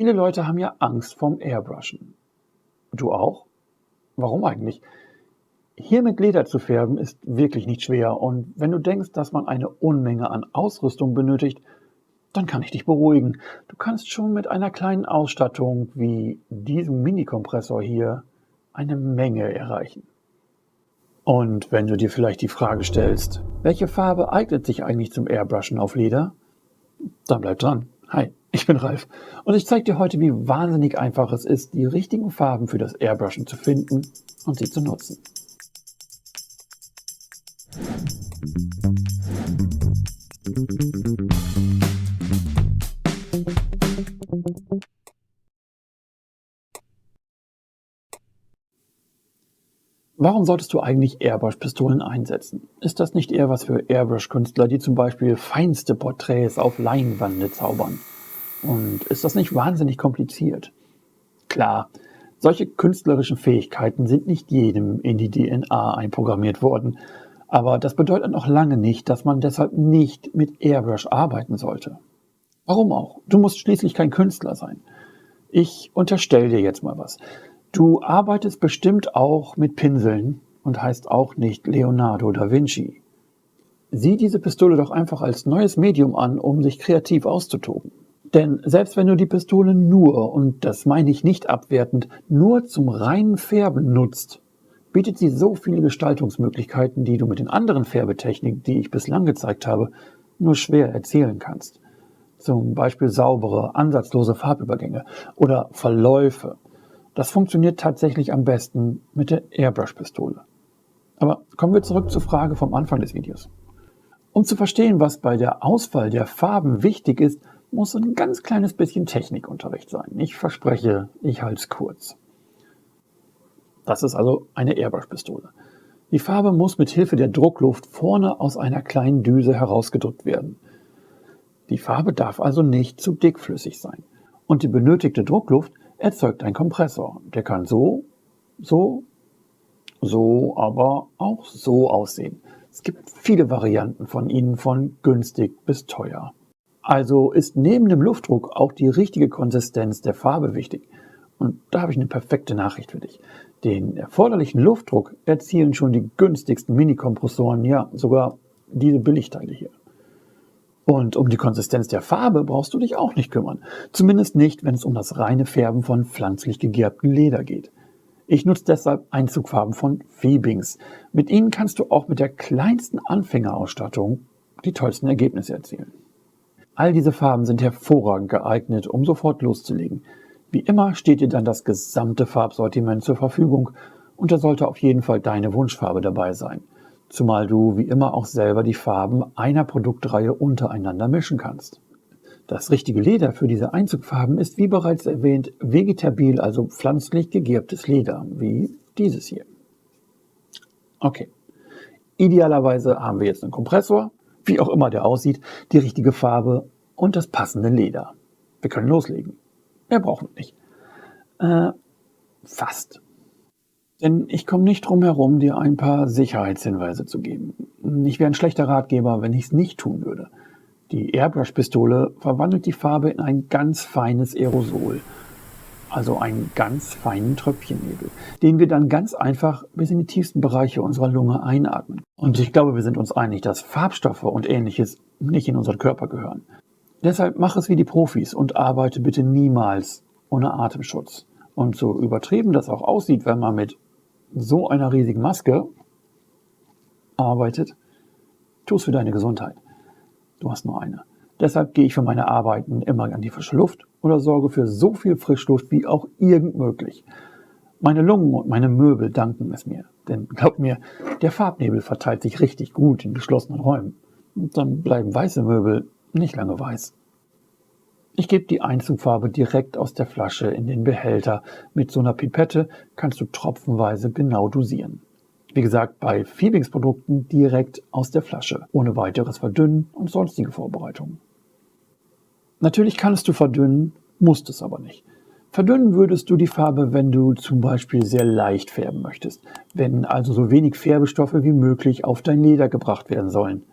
Viele Leute haben ja Angst vorm Airbrushen. Du auch? Warum eigentlich? Hier mit Leder zu färben ist wirklich nicht schwer, und wenn du denkst, dass man eine Unmenge an Ausrüstung benötigt, dann kann ich dich beruhigen. Du kannst schon mit einer kleinen Ausstattung wie diesem Mini-Kompressor hier eine Menge erreichen. Und wenn du dir vielleicht die Frage stellst, welche Farbe eignet sich eigentlich zum Airbrushen auf Leder, dann bleib dran. Hi, ich bin Ralf und ich zeige dir heute, wie wahnsinnig einfach es ist, die richtigen Farben für das Airbrushen zu finden und sie zu nutzen. Warum solltest du eigentlich Airbrush-Pistolen einsetzen? Ist das nicht eher was für Airbrush-Künstler, die zum Beispiel feinste Porträts auf Leinwände zaubern? Und ist das nicht wahnsinnig kompliziert? Klar, solche künstlerischen Fähigkeiten sind nicht jedem in die DNA einprogrammiert worden, aber das bedeutet noch lange nicht, dass man deshalb nicht mit Airbrush arbeiten sollte. Warum auch? Du musst schließlich kein Künstler sein. Ich unterstelle dir jetzt mal was. Du arbeitest bestimmt auch mit Pinseln und heißt auch nicht Leonardo da Vinci. Sieh diese Pistole doch einfach als neues Medium an, um sich kreativ auszutoben. Denn selbst wenn du die Pistole nur, und das meine ich nicht abwertend, nur zum reinen Färben nutzt, bietet sie so viele Gestaltungsmöglichkeiten, die du mit den anderen Färbetechniken, die ich bislang gezeigt habe, nur schwer erzielen kannst. Zum Beispiel saubere, ansatzlose Farbübergänge oder Verläufe. Das funktioniert tatsächlich am besten mit der Airbrush-Pistole. Aber kommen wir zurück zur Frage vom Anfang des Videos. Um zu verstehen, was bei der Auswahl der Farben wichtig ist, muss ein ganz kleines bisschen Technikunterricht sein. Ich verspreche, ich halte es kurz. Das ist also eine Airbrush-Pistole. Die Farbe muss mit Hilfe der Druckluft vorne aus einer kleinen Düse herausgedrückt werden. Die Farbe darf also nicht zu dickflüssig sein. Und die benötigte Druckluft erzeugt ein Kompressor. Der kann so, aber auch so aussehen. Es gibt viele Varianten von ihnen, von günstig bis teuer. Also ist neben dem Luftdruck auch die richtige Konsistenz der Farbe wichtig. Und da habe ich eine perfekte Nachricht für dich. Den erforderlichen Luftdruck erzielen schon die günstigsten Mini-Kompressoren, ja sogar diese Billigteile hier. Und um die Konsistenz der Farbe brauchst du dich auch nicht kümmern. Zumindest nicht, wenn es um das reine Färben von pflanzlich gegerbtem Leder geht. Ich nutze deshalb Einzugfarben von Fiebings. Mit ihnen kannst du auch mit der kleinsten Anfängerausstattung die tollsten Ergebnisse erzielen. All diese Farben sind hervorragend geeignet, um sofort loszulegen. Wie immer steht dir dann das gesamte Farbsortiment zur Verfügung und da sollte auf jeden Fall deine Wunschfarbe dabei sein. Zumal du wie immer auch selber die Farben einer Produktreihe untereinander mischen kannst. Das richtige Leder für diese Einzugfarben ist, wie bereits erwähnt, vegetabil, also pflanzlich gegerbtes Leder, wie dieses hier. Okay, idealerweise haben wir jetzt einen Kompressor, wie auch immer der aussieht, die richtige Farbe und das passende Leder. Wir können loslegen. Mehr brauchen wir nicht. Fast. Denn ich komme nicht drum herum, dir ein paar Sicherheitshinweise zu geben. Ich wäre ein schlechter Ratgeber, wenn ich es nicht tun würde. Die Airbrush-Pistole verwandelt die Farbe in ein ganz feines Aerosol, also einen ganz feinen Tröpfchennebel, den wir dann ganz einfach bis in die tiefsten Bereiche unserer Lunge einatmen. Und ich glaube, wir sind uns einig, dass Farbstoffe und Ähnliches nicht in unseren Körper gehören. Deshalb mach es wie die Profis und arbeite bitte niemals ohne Atemschutz. Und so übertrieben das auch aussieht, wenn man mit so einer riesigen Maske arbeitet, tu es für deine Gesundheit. Du hast nur eine. Deshalb gehe ich für meine Arbeiten immer an die frische Luft oder sorge für so viel Frischluft wie auch irgend möglich. Meine Lungen und meine Möbel danken es mir. Denn glaub mir, der Farbnebel verteilt sich richtig gut in geschlossenen Räumen. Und dann bleiben weiße Möbel nicht lange weiß. Ich gebe die Einzugfarbe direkt aus der Flasche in den Behälter. Mit so einer Pipette kannst du tropfenweise genau dosieren. Wie gesagt, bei Fiebings-Produkten direkt aus der Flasche, ohne weiteres Verdünnen und sonstige Vorbereitungen. Natürlich kannst du verdünnen, musst es aber nicht. Verdünnen würdest du die Farbe, wenn du zum Beispiel sehr leicht färben möchtest, wenn also so wenig Färbestoffe wie möglich auf dein Leder gebracht werden sollen.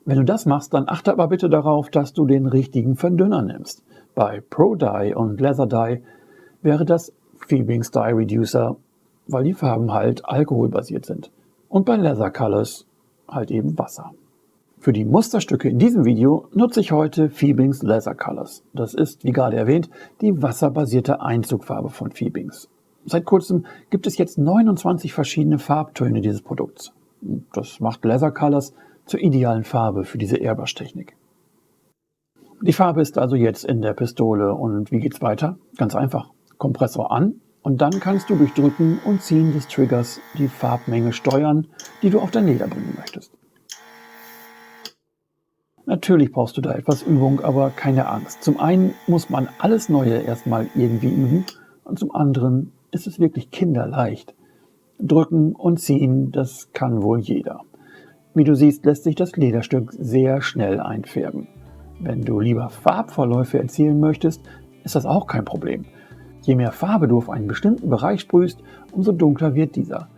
Wenn du das machst, dann achte aber bitte darauf, dass du den richtigen Verdünner nimmst. Bei Pro Dye und Laser Dye wäre das Fiebings Dye Reducer, weil die Farben halt alkoholbasiert sind. Und bei Laser Colors halt eben Wasser. Für die Musterstücke in diesem Video nutze ich heute Fiebings Laser Colors. Das ist, wie gerade erwähnt, die wasserbasierte Einzugfarbe von Fiebings. Seit kurzem gibt es jetzt 29 verschiedene Farbtöne dieses Produkts. Das macht Laser Colors zur idealen Farbe für diese Airbrush-Technik. Die Farbe ist also jetzt in der Pistole und wie geht's weiter? Ganz einfach. Kompressor an und dann kannst du durch Drücken und Ziehen des Triggers die Farbmenge steuern, die du auf dein Leder bringen möchtest. Natürlich brauchst du da etwas Übung, aber keine Angst. Zum einen muss man alles Neue erstmal irgendwie üben und zum anderen ist es wirklich kinderleicht. Drücken und ziehen, das kann wohl jeder. Wie du siehst, lässt sich das Lederstück sehr schnell einfärben. Wenn du lieber Farbverläufe erzielen möchtest, ist das auch kein Problem. Je mehr Farbe du auf einen bestimmten Bereich sprühst, umso dunkler wird dieser.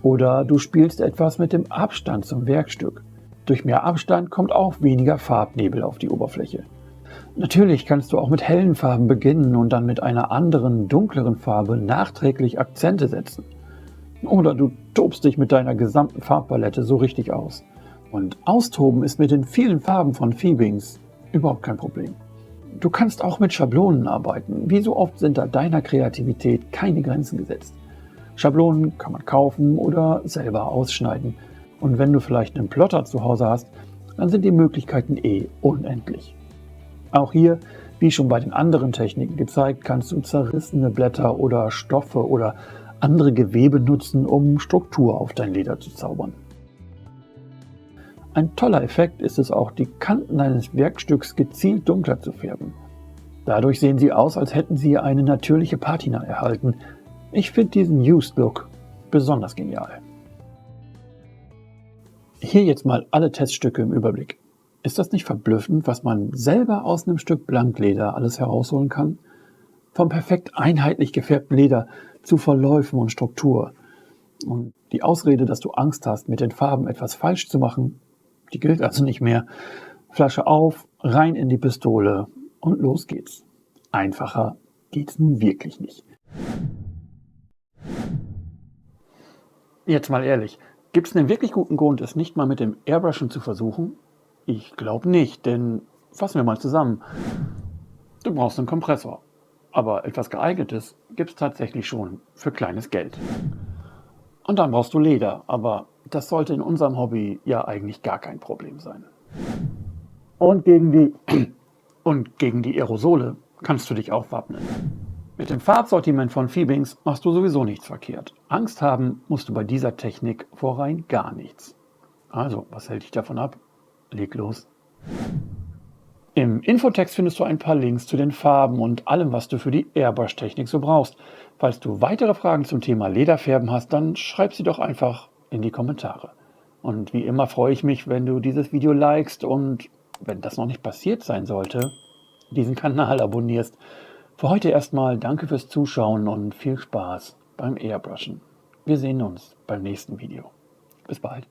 Oder du spielst etwas mit dem Abstand zum Werkstück. Durch mehr Abstand kommt auch weniger Farbnebel auf die Oberfläche. Natürlich kannst du auch mit hellen Farben beginnen und dann mit einer anderen, dunkleren Farbe nachträglich Akzente setzen. Oder du tobst dich mit deiner gesamten Farbpalette so richtig aus. Und austoben ist mit den vielen Farben von Fiebings überhaupt kein Problem. Du kannst auch mit Schablonen arbeiten. Wie so oft sind da deiner Kreativität keine Grenzen gesetzt. Schablonen kann man kaufen oder selber ausschneiden. Und wenn du vielleicht einen Plotter zu Hause hast, dann sind die Möglichkeiten unendlich. Auch hier, wie schon bei den anderen Techniken gezeigt, kannst du zerrissene Blätter oder Stoffe oder andere Gewebe nutzen, um Struktur auf dein Leder zu zaubern. Ein toller Effekt ist es auch, die Kanten deines Werkstücks gezielt dunkler zu färben. Dadurch sehen sie aus, als hätten sie eine natürliche Patina erhalten. Ich finde diesen Used Look besonders genial. Hier jetzt mal alle Teststücke im Überblick. Ist das nicht verblüffend, was man selber aus einem Stück Blankleder alles herausholen kann? Vom perfekt einheitlich gefärbten Leder zu Verläufen und Struktur. Und die Ausrede, dass du Angst hast, mit den Farben etwas falsch zu machen, die gilt also nicht mehr. Flasche auf, rein in die Pistole und los geht's. Einfacher geht's nun wirklich nicht. Jetzt mal ehrlich, gibt es einen wirklich guten Grund, es nicht mal mit dem Airbrushen zu versuchen? Ich glaube nicht, denn fassen wir mal zusammen. Du brauchst einen Kompressor. Aber etwas Geeignetes gibt es tatsächlich schon für kleines Geld. Und dann brauchst du Leder, aber das sollte in unserem Hobby ja eigentlich gar kein Problem sein. Und gegen die Aerosole kannst du dich auch wappnen. Mit dem Farbsortiment von Fiebings machst du sowieso nichts verkehrt. Angst haben musst du bei dieser Technik vor rein gar nichts. Also, was hält dich davon ab? Leg los. Im Infotext findest du ein paar Links zu den Farben und allem, was du für die Airbrush-Technik so brauchst. Falls du weitere Fragen zum Thema Lederfärben hast, dann schreib sie doch einfach in die Kommentare. Und wie immer freue ich mich, wenn du dieses Video likest und, wenn das noch nicht passiert sein sollte, diesen Kanal abonnierst. Für heute erstmal danke fürs Zuschauen und viel Spaß beim Airbrushen. Wir sehen uns beim nächsten Video. Bis bald.